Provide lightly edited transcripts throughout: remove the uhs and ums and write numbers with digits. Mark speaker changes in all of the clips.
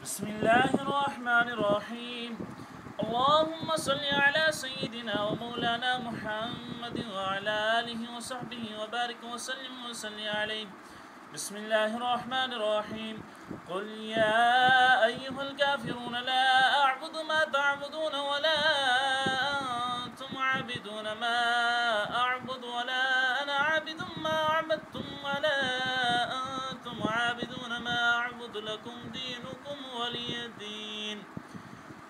Speaker 1: بسم الله الرحمن الرحيم. اللهم صل على سيدنا ومولانا محمد وعلى آله وصحبه وبارك وسلم وصل عليه. بسم الله الرحمن الرحيم. قل يا أيها الكافرون لا أعبد ما تعبدون ولا أنتم عابدون ما أعبد ولا أنا عابد ما عبدتم ولا أنتم عابدون ما أعبد لكم دينكم ولي دين.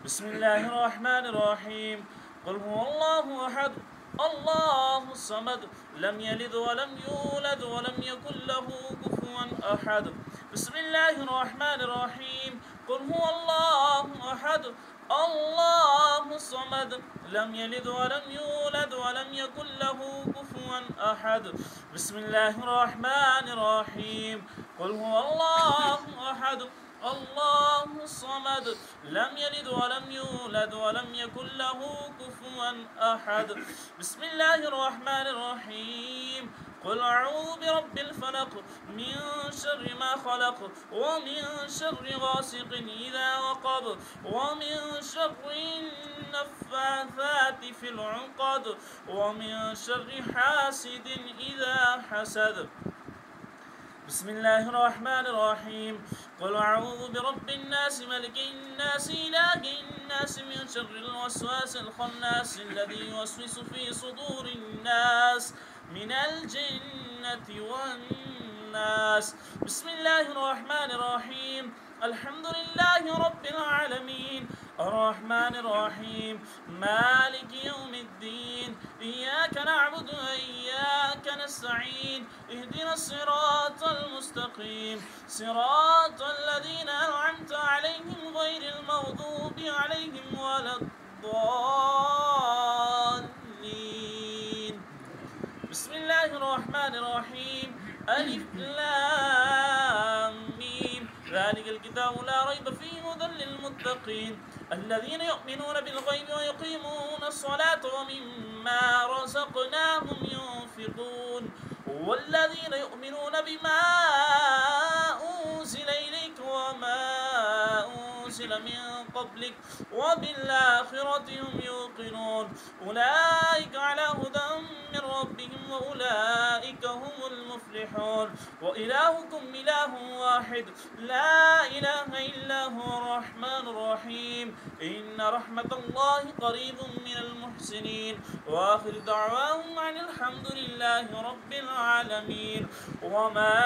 Speaker 1: بسم الله الرحمن الرحيم. قل هو الله أحد الله الصمد لم يلد ولم يولد ولم يكن له كفوا أحد. بسم الله الرحمن الرحيم. قل هو الله أحد الله الصمد لم يلد ولم يولد ولم يكن له كفوا أحد. بسم الله الرحمن الرحيم. قل هو الله أحد الله الصمد لم يلد ولم يولد ولم يكن له كفوا أحد. بسم الله الرحمن الرحيم. قل أعوذ برب الفلق من شر ما خلق ومن شر غاسق إذا وقب ومن شر النفاثات في العقد ومن شر حاسد إذا حسد. بسم الله الرحمن الرحيم. قل أعوذ برب الناس ملك الناس إله الناس من شر الوسواس الخناس الذي يوسوس في صدور الناس من الجنة والناس. بسم الله الرحمن الرحيم. الحمد لله رب العالمين الرحمن الرحيم مالك يوم الدين إياك نعبد وإياك نستعين اهدنا الصراط المستقيم صراط الذين أنعمت عليهم غير المغضوب عليهم ولا الضالين. بسم الله الرحمن الرحيم. ألف لام ميم ذلك الكتاب لا ريب فيه هدى للمتقين الذين يؤمنون بالغيب ويقيمون الصلاة ومما رزقناهم ينفقون والذين يؤمنون بما أنزل إليك وما أنزل من قبلك وبالآخرة هم يوقنون أولئك على هدى من ربهم وأولئك هم المفلحون. وإلهكم إله واحد لا إله إلا هو الرحمن الرحيم إن رحمة الله قريب من المحسنين. وآخر دعواهم عن الحمد لله رب العالمين. وما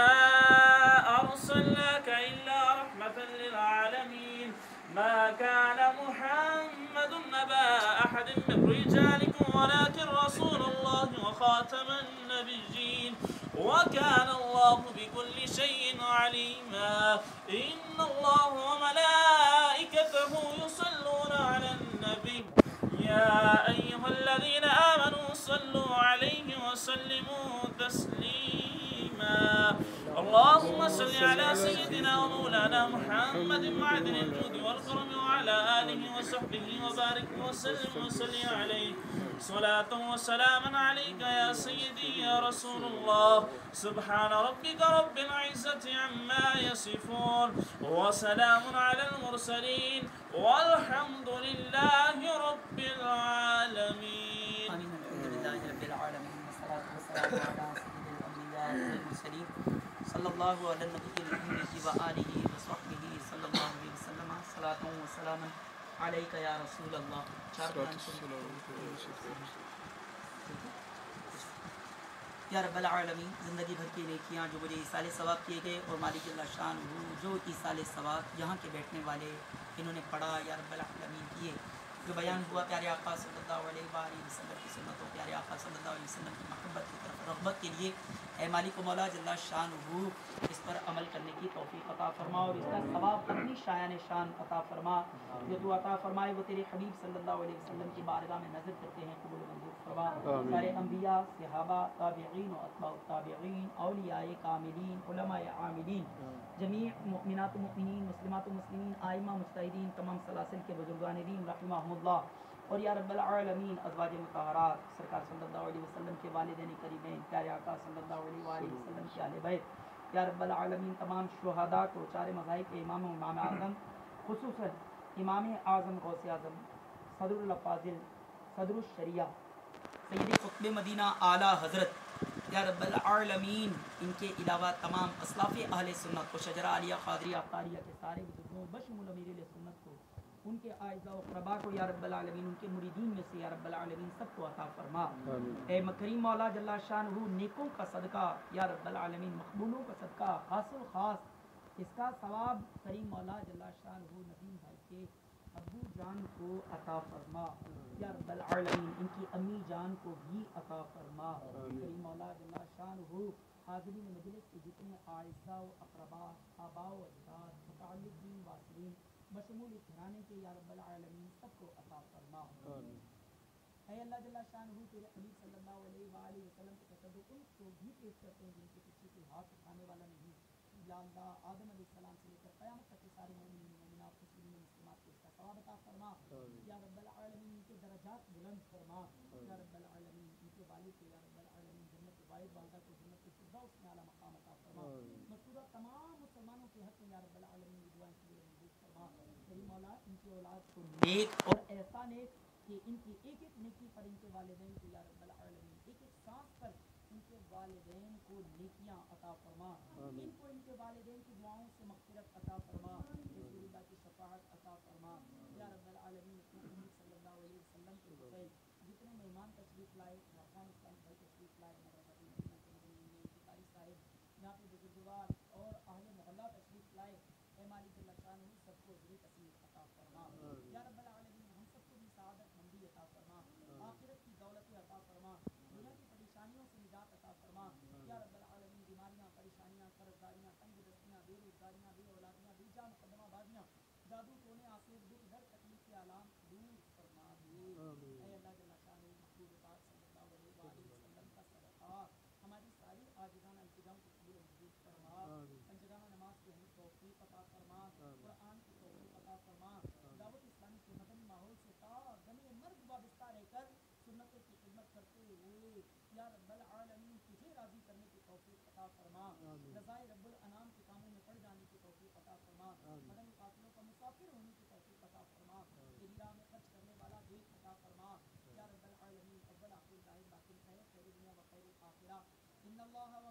Speaker 1: أرسلناك إلا رحمة للعالمين. ما كان محمد أبا أحد من رجالكم ولكن رسول الله وخاتم النبيين وكان الله بكل شيء عليما. إن الله وملائكته يصلون على النبي يا أيها الذين آمنوا صلوا عليه وسلموا تسليما. اللهم صل على سيدنا ومولانا محمد معدن الجود والكرم وعلى آله وصحبه وبارك وسلم وسلم عليه صلاة وسلاما عليك يا سيدي يا رسول الله. سبحان ربك رب العزة عما يصفون وسلام على المرسلين والحمد لله رب العالمين.
Speaker 2: الحمد لله رب العالمين والصلاة والسلام على سيد الأنبياء والمرسلين صلى الله على النبي الأمي وآله وصحبه صلى الله عليه وسلم صلاة وسلاما عليك يا رسول الله. یا رب العالمین زندگی بھر کی نیکیاں جو مجھے ایصال ثواب کیے گئے اور مالک اللہ شان ہو جو ایصال ثواب یہاں کے بیٹھنے والے انہوں نے پڑھا یا رب العالمین کیے جو بیان ہوا پیارے آقا صلی اللہ علیہ وآلہ وسلم کی سنت و پیارے آقا صلی اللہ علیہ وسلم کی محبت کی طرف رغبت کے لیے اے مالک و مولا جل شان ہو اس پر عمل کرنے کی توفیق عطا فرما اور اس کا ثواب اپنی شایان شان عطا فرما. جو تو عطا فرمائے وہ تیرے حبیب صلی اللہ علیہ وسلم کی بارگاہ میں نظر کرتے ہیں قبول منظور فرما. سارے انبیاء صحابہ تابعین و اتباع التابعین اولیاء کاملین علماء عاملین جمیع مؤمنات و مؤمنین مسلمات و مسلمین آئمہ مجتہدین تمام سلاسل کے بزرگان دین رحمہم اللہ اور یا رب العالمین ازواج مطہرات سرکار صلی اللہ علیہ وسلم کے والدین قریبین پیارے آقا صلی اللہ علیہ وآلہ وسلم کے اہل بیت یا رب العالمین تمام شہداء کو چار مذاہب کے امام و امام اعظم خصوصاً امام اعظم غوث اعظم صدر الافاضل صدر الشریعہ سید قطب مدینہ اعلیٰ حضرت یا رب العالمین، ان کے علاوہ تمام اسلاف اہل سنت کو، شجرہ عالیہ قادریہ اختاریہ کے سارے بزرگوں بشمول امیر اہل سنت کو، ان کے اعزاء و اقرباء کو یا رب العالمین، ان کے مریدین میں سے یا رب العالمین سب کو عطا فرما۔ اے مکریم مولا جل شانہ، نیکوں کا صدقہ یا رب العالمین، مقبولوں کا صدقہ، خاص الخاص اس کا ثواب کریم مولا جل شانہ ندیم بھائی کے ابو جان کو عطا فرما یا رب العالمین، ان کی امی جان کو بھی عطا فرما کریم مولا جل شانہ۔ حاضرین مجلس کے جتنے اعزاء و اقرباء، آباء و اجداد، متعلقین واصلین بشمول اس گھرانے کے یا رب العالمین سب کو عطا فرما۔ اے اللہ جل شانہ، تیرے حبیب صلی اللہ علیہ وآلہ وسلم کے تصدق ان کو بھی پیش کرتے ہیں جن کے پیچھے کوئی ہاتھ اٹھانے والا نہیں۔ یا اللہ، آدم علیہ السلام سے لے کر قیامت تک کے سارے مومنین مومنات مسلمین مسلمات کو اس کا ثواب عطا فرما یا رب العالمین، ان کے درجات بلند فرما یا رب العالمین، ان کے والد کو یا رب العالمین جنت والد والدہ کو جنت الفردوس میں اعلیٰ مقام عطا فرما۔ مذکورہ تمام مسلمانوں کے حق میں یا رب العالمین یہ دعائیں قبول و منظور فرما۔ کریم مولا، ان کی اولاد کو نیک اور ایسا نیک کہ ان کی ایک ایک نیکی پر ان کے والدین کو یا رب العالمین، ایک ایک سانس پر ان کے والدین کو نیکیاں عطا فرما۔ ان کو ان کے والدین کی دعاؤں سے مغفرت عطا فرما، رسول اللہ کی شفاعت عطا فرما یا رب العالمین۔ اپنے حبیب صلی اللہ علیہ وسلم کے حسین جتنے مہمان تشریف لائے، خان اسلام بھائی تشریف لائے، مدرسہ مدینہ کے مدنی میں انتقاری صاحب، یہاں پہ بزرگوار اور اہل محلہ تشریف لائے، اے مالک اللہ شانہ سب کو اجر کثیر عطا فرما یا رب العالمین۔ ہم سب کو بھی سعادت مندی عطا فرما، آخرت کی دولت عطا فرما، دنیا کی پریشانیوں سے نجات عطا فرما یا رب العالمین۔ بیماریاں، پریشانیاں، قرض داریاں، تنگ دستیاں، بے روزگاریاں، بے اولادیاں، بے جا مقدمہ بازیاں، جادو ٹونے، آسیب، دکھ درد، تکلیف کے آلام دور فرما دے۔ اے اللہ جل شانہ، محبوب پاک صلی اللہ علیہ وآلہ وسلم کا صدقہ ہماری ساری عاجزانہ التجاؤں کو قبول و منظور فرما۔ پنجگانہ نماز کی ہمیں توفیق عطا فرما، قرآن کی توفیق عطا فرما، دعوت اسلامی کے مدنی ماحول سے تا دم مرگ وابستہ رہ کر سنت کی خدمت کرتے ہوئے یا رب العالمین تجھے راضی کرنے کی توفیق عطا فرما، رضائے رب الانام کے کاموں میں پڑ جانے کی توفیق عطا فرما، مدنی قافلوں کا مسافر ہونے کی توفیق عطا فرما، تیری راہ میں خرچ کرنے والا دیکھ عطا فرما یا رب العالمین۔ اول آخر ظاہر باطن، خیر خیر دنیا و خیر الآخرہ۔ ان اللہ و